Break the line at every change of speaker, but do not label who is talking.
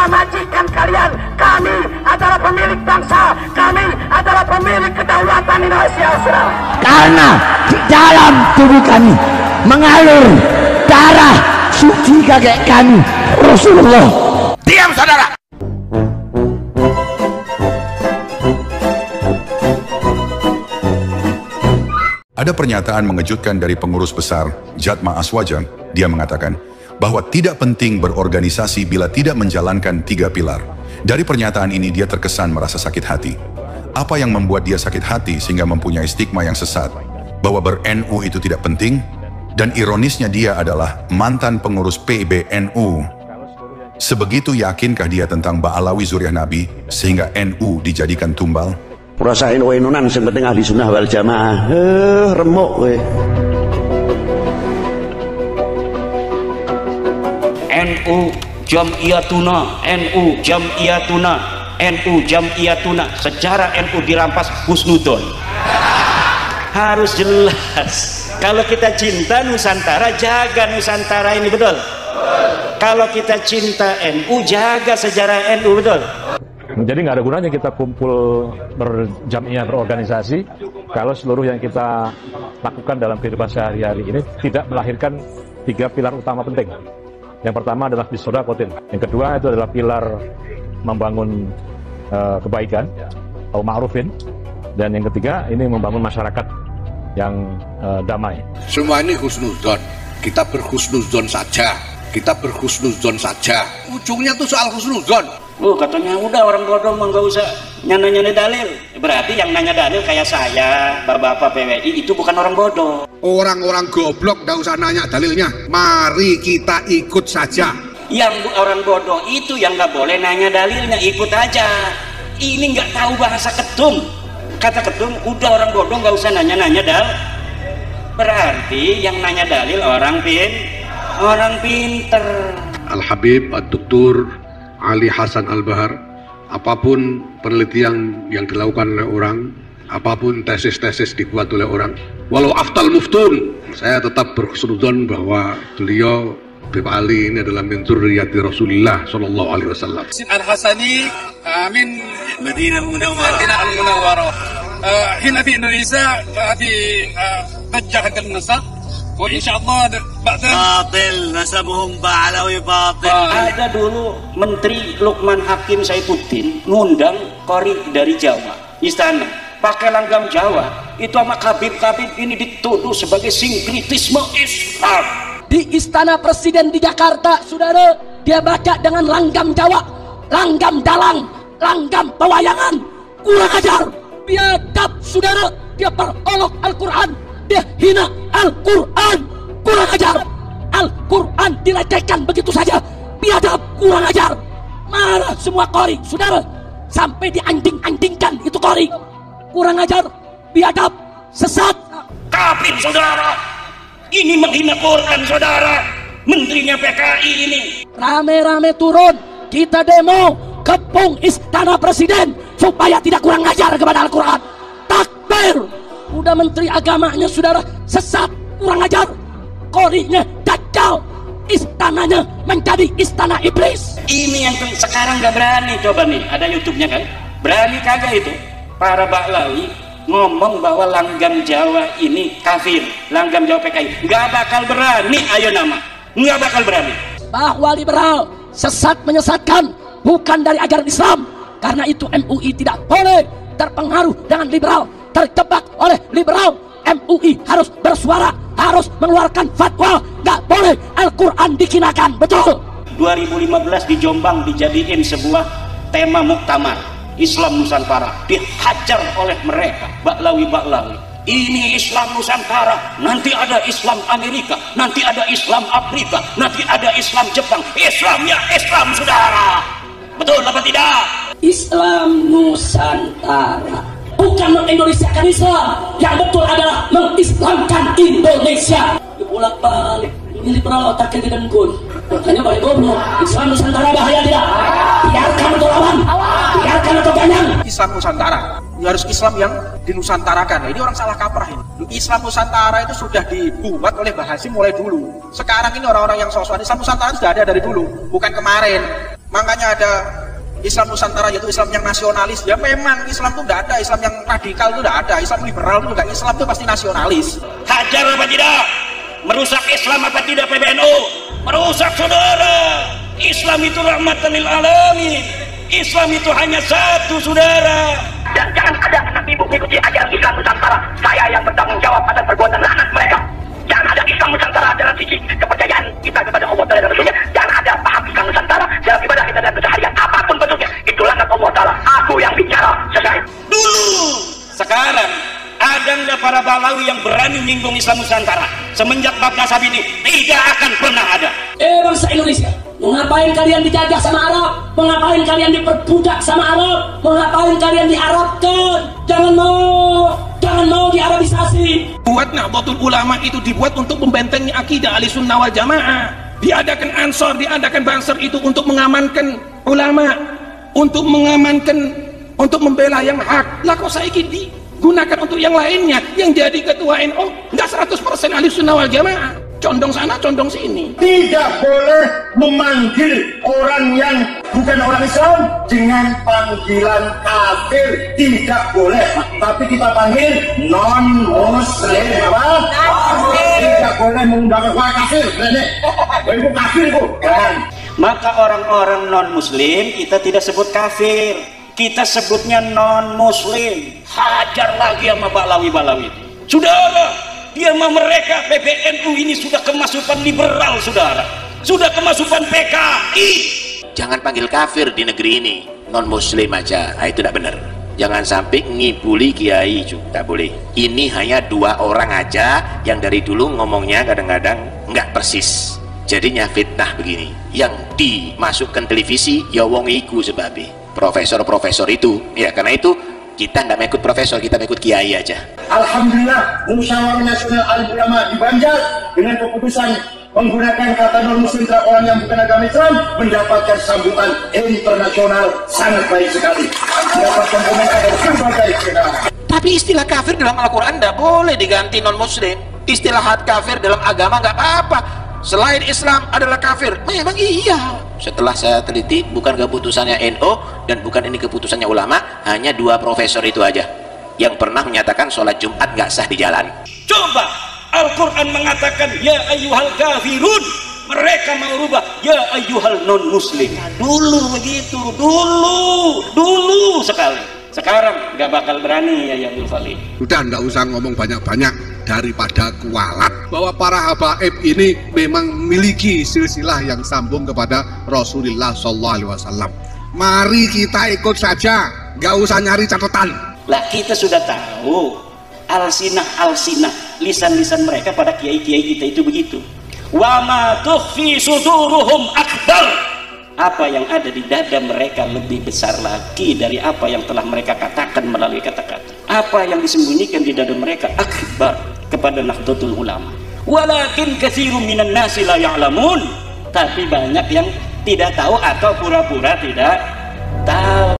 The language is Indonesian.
majikan kalian. Kami adalah pemilik bangsa, kami adalah pemilik kedaulatan Indonesia, saudara.
Karena di dalam tubuh kami mengalir darah suci kakek kami Rasulullah.
Diam saudara.
Ada pernyataan mengejutkan dari pengurus besar Jatma Aswajan. Dia mengatakan bahwa tidak penting berorganisasi bila tidak menjalankan 3 pilar. Dari pernyataan ini dia terkesan merasa sakit hati. Apa yang membuat dia sakit hati sehingga mempunyai stigma yang sesat bahwa ber-NU itu tidak penting? Dan ironisnya dia adalah mantan pengurus PBNU. Sebegitu yakinkah dia tentang Ba'alawi Zuriah Nabi sehingga NU dijadikan tumbal?
Rasain wenunan sing penting ahli sunnah wal jamaah. Remuk kowe.
NU Jam'iyatuna, NU Jam'iyatuna, NU Jam'iyatuna. Sejarah NU dirampas husnudon. Harus jelas. Kalau kita cinta Nusantara, jaga Nusantara ini, betul? Kalau kita cinta NU, jaga sejarah NU, betul?
Jadi nggak ada gunanya kita kumpul berjamiah, berorganisasi kalau seluruh yang kita lakukan dalam kehidupan sehari-hari ini tidak melahirkan 3 pilar utama penting. Yang pertama adalah bisodakotin, yang kedua itu adalah pilar membangun kebaikan atau ma'rufin, dan yang ketiga ini membangun masyarakat yang damai.
Semua ini husnuzon. Kita berhusnuzon saja. Kita berhusnuzon saja. Ujungnya tuh soal husnuzon.
Katanya udah orang bodoh mah nggak usah nyana-nyana dalil. Berarti yang nanya dalil kayak saya, bapak-bapak PWI itu bukan orang bodoh.
Orang-orang goblok nggak usah nanya dalilnya. Mari kita ikut saja.
Yang orang bodoh itu yang nggak boleh nanya dalilnya, ikut aja. Ini nggak tahu bahasa ketum. Kata ketum, udah orang bodoh nggak usah nanya-nanya dalil. Berarti yang nanya dalil orang pinter.
Al-Habib Ad-Doktor Ali Hasan Al-Bahar, apapun penelitian yang dilakukan oleh orang, apapun tesis-tesis dibuat oleh orang, walau aftal muftun, saya tetap berhusnuzon bahwa beliau Habib Ali ini adalah min dzurriyyati Rasulillah sallallahu alaihi wasallam.
Al-Hasani min Madinah Al-Munawwarah. Hina fi Indonesia fi Bajjah al-Nasab. Insyaallah batil nasabuhum Ba'alawi batil.
Ada dulu Menteri Lukman Hakim Saifuddin ngundang Qori dari Jawa, istana pakai langgam Jawa, itu sama Habib-Habib ini dituduh sebagai sinkritisme Islam.
Di istana presiden di Jakarta, saudara, dia baca dengan langgam Jawa, langgam dalang, langgam pewayangan. Kurang ajar, biadab, saudara, dia perolok Al-Quran, dia hina Al-Quran, kurang ajar. Al-Quran dilecehkan begitu saja, biadab, kurang ajar. Marah semua Qori, saudara, sampai dianjing-anjingkan itu Qori. Kurang ajar, biadab, sesat.
Kafir, saudara. Ini menghina Quran, saudara. Menterinya PKI ini
rame-rame turun, kita demo kepung istana presiden supaya tidak kurang ajar kepada Al-Quran. Takbir. Udah menteri agamanya, saudara, sesat, kurang ajar. Qorinya dajjal, istananya menjadi istana iblis.
Ini yang sekarang gak berani. Coba nih, ada YouTube-nya kan, berani kagak itu para Ba'alawi ngomong bahwa langgam Jawa ini kafir, langgam Jawa PKI. Gak bakal berani, ayo nama, gak bakal berani.
Bahwa liberal sesat menyesatkan bukan dari ajaran Islam, karena itu MUI tidak boleh terpengaruh dengan liberal, terjebak oleh liberal. MUI harus bersuara, harus mengeluarkan fatwa, gak boleh Al-Quran dikinakan, betul.
2015 di Jombang dijadiin sebuah tema muktamar Islam Nusantara, dihajar oleh mereka Ba'alawi. Ini Islam Nusantara, nanti ada Islam Amerika, nanti ada Islam Afrika, nanti ada Islam Jepang. Islamnya Islam, saudara, betul apa tidak?
Islam Nusantara bukan mengindonesiakan Islam, yang betul adalah mengislamkan Indonesia. Dibolak balik, ini liberal otaknya didengkun, makanya balik goblok. Islam Nusantara bahaya tidak? Biarkan atau lawan, biarkan atau ganyang.
Islam Nusantara, ya harus Islam yang dinusantarakan. Ini orang salah kaprah ini. Islam Nusantara itu sudah dibuat oleh Mbah Hasyim mulai dulu. Sekarang ini orang-orang yang sok-sokan Islam Nusantara sudah ada dari dulu, bukan kemarin. Makanya ada Islam Nusantara, yaitu Islam yang nasionalis. Ya memang Islam itu tidak ada, Islam yang radikal itu tidak ada, Islam liberal itu tidak, Islam itu pasti nasionalis.
Hajar apa tidak? Merusak Islam apa tidak PBNU? Merusak saudara. Islam itu rahmatan lil alamin. Islam itu hanya satu saudara.
Dan jangan ada anak ibu mengikuti ajaran Islam Nusantara. Saya yang bertanggung jawab atas perbuatan laknat mereka. Jangan ada Islam Nusantara dalam sisi kepercayaan kita kepada Allah Ta'ala dan Rasulnya. Jangan ada paham Islam Nusantara dalam ibadah kita dan keseharian apapun bentuknya. Itu laknat Allah Ta'ala. Aku yang bicara selesai.
Dulu, sekarang ada nggak para Balawi yang berani menyinggung Islam Nusantara? Semenjak Bab Nasab ini tidak akan pernah ada.
Bangsa Indonesia, mengapain kalian dijajah sama Arab? Mengapain kalian diperbudak sama Arab? Mengapain kalian diarabkan? Jangan mau diarabisasi.
Buat Nahdlatul Ulama itu dibuat untuk membentengi akidah Ahlussunnah wal Jamaah. Diadakan Ansor, diadakan Banser itu untuk mengamankan ulama, untuk membela yang hak. Lah kok saya gini gunakan untuk yang lainnya, yang jadi ketua NU nggak 100% Ahlussunnah wal Jamaah, condong sana condong sini.
Tidak boleh memanggil orang yang bukan orang Islam dengan panggilan kafir, tidak boleh. Tapi kita panggil non muslim, apa? Tidak boleh mengundang wah kafir, itu kafir itu.
Maka orang-orang non muslim kita tidak sebut kafir, kita sebutnya non muslim. Hajar lagi sama Balawi-Balawi. Saudara, dia sama mereka PBNU ini sudah kemasukan liberal, saudara. Sudah kemasukan PKI.
Jangan panggil kafir di negeri ini, non muslim aja. Itu tidak benar. Jangan sampai ngibuli kiai juga tak boleh. Ini hanya 2 orang aja yang dari dulu ngomongnya kadang-kadang nggak persis. Jadinya fitnah begini. Yang dimasukkan televisi ya wong iku sebabnya. Profesor-profesor itu, ya karena itu kita nggak mengikut profesor, kita mengikut kiai aja.
Alhamdulillah, Musyawarah Nasional Alim Ulama di Banjar dengan keputusan menggunakan kata non-muslim terhadap orang yang bukan agama Islam mendapatkan sambutan internasional sangat baik sekali. Mendapatkan komentar dari berbagai negara.
Tapi istilah kafir dalam Al-Quran tidak boleh diganti non-muslim. Istilah kafir dalam agama nggak apa-apa. Selain Islam adalah kafir. Memang iya. Setelah saya teliti, bukan keputusannya NU dan bukan ini keputusannya ulama, hanya 2 profesor itu aja yang pernah menyatakan sholat Jumat nggak sah di jalan.
Coba Al-Quran mengatakan ya ayyuhal kafirun, mereka mau rubah ya ayyuhal non muslim. Dulu begitu, dulu sekali. Sekarang nggak bakal berani ya Abdul Fali.
Udah nggak usah ngomong banyak-banyak daripada kualat. Bahwa para habaib ini memang memiliki silsilah yang sambung kepada Rasulullah SAW. Mari kita ikut saja, nggak usah nyari catatan.
Lah kita sudah tahu alsinah lisan-lisan mereka pada kiai-kiai kita itu begitu. Wa ma tukhfi suduruhum akbar. Apa yang ada di dada mereka lebih besar lagi dari apa yang telah mereka katakan melalui kata-kata. Apa yang disembunyikan di dada mereka akbar kepada Nahdlatul Ulama. Walakin katsirun minan nasi la ya'lamun. Tapi banyak yang tidak tahu atau pura-pura tidak tahu.